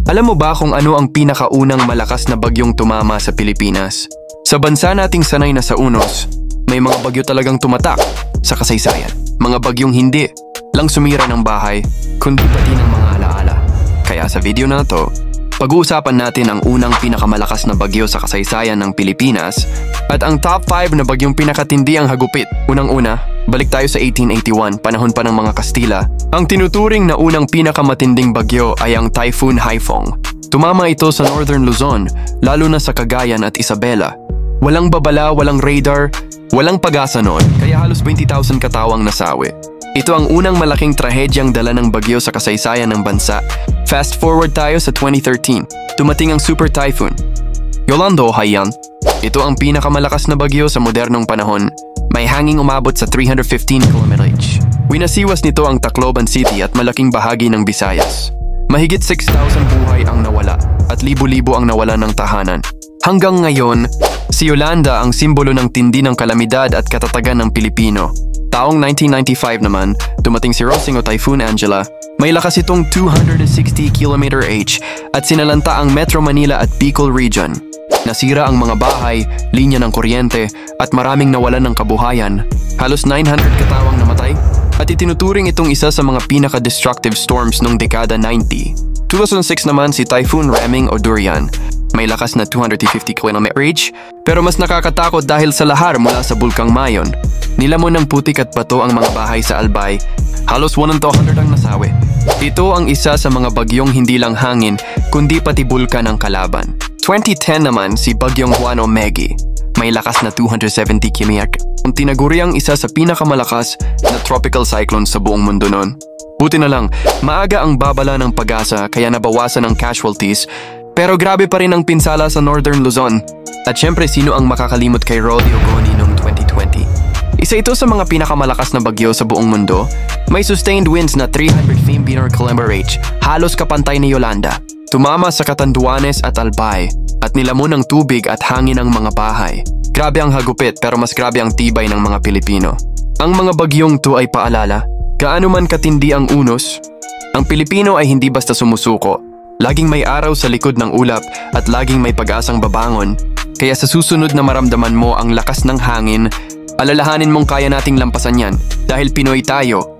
Alam mo ba kung ano ang pinakaunang malakas na bagyong tumama sa Pilipinas? Sa bansa nating sanay na sa unos, may mga bagyo talagang tumatak sa kasaysayan. Mga bagyong hindi lang sumira ng bahay, kundi pati ng mga alaala. Kaya sa video na to, pag-uusapan natin ang unang pinakamalakas na bagyo sa kasaysayan ng Pilipinas at ang top 5 na bagyong pinakatindi ang hagupit. Unang-una, balik tayo sa 1881, panahon pa ng mga Kastila. Ang tinuturing na unang pinakamatinding bagyo ay ang Typhoon Haiphong. Tumama ito sa Northern Luzon, lalo na sa Cagayan at Isabela. Walang babala, walang radar, walang pag-asa noon, kaya halos 20,000 katawang nasawi. Ito ang unang malaking trahedyang dala ng bagyo sa kasaysayan ng bansa. Fast forward tayo sa 2013, dumating ang Super Typhoon Yolanda o Haiyan. Ito ang pinakamalakas na bagyo sa modernong panahon. May hanging umabot sa 315 km/h. Winasiwas nito ang Tacloban City at malaking bahagi ng Visayas. Mahigit 6,000 buhay ang nawala at libo-libo ang nawala ng tahanan. Hanggang ngayon, si Yolanda ang simbolo ng tindi ng kalamidad at katatagan ng Pilipino. Taong 1995 naman, dumating si Rosing o Typhoon Angela. May lakas itong 260 km/h at sinalanta ang Metro Manila at Bicol Region. Nasira ang mga bahay, linya ng kuryente at maraming nawalan ng kabuhayan. Halos 900 katawang namatay at itinuturing itong isa sa mga pinaka-destructive storms noong dekada 90. 2006 naman si Typhoon Raming o Durian. May lakas na 250 km/h pero mas nakakatakot dahil sa lahar mula sa Bulkang Mayon. Nilamon ng putik at bato ang mga bahay sa Albay. Halos 100 ang nasawi. Ito ang isa sa mga bagyong hindi lang hangin kundi pati bulkan ang kalaban. 2010 naman si Bagyong Juan o Meggy. May lakas na 270 km/h. Ang tinaguri ang isa sa pinakamalakas na tropical cyclone sa buong mundo noon. Buti na lang, maaga ang babala ng pag-asa kaya nabawasan ang casualties. Pero grabe pa rin ang pinsala sa Northern Luzon. At syempre, sino ang makakalimot kay Rolly Ogoni noong 2020? Isa ito sa mga pinakamalakas na bagyo sa buong mundo. May sustained winds na 315 km/h, halos kapantay ni Yolanda. Tumama sa Catanduanes at Albay at nilamon ng tubig at hangin ang mga bahay. Grabe ang hagupit pero mas grabe ang tibay ng mga Pilipino. Ang mga bagyong to ay paalala, gaano man katindi ang unos, ang Pilipino ay hindi basta sumusuko. Laging may araw sa likod ng ulap at laging may pag-asang babangon. Kaya sa susunod na maramdaman mo ang lakas ng hangin, alalahanin mong kaya nating lampasan yan dahil Pinoy tayo.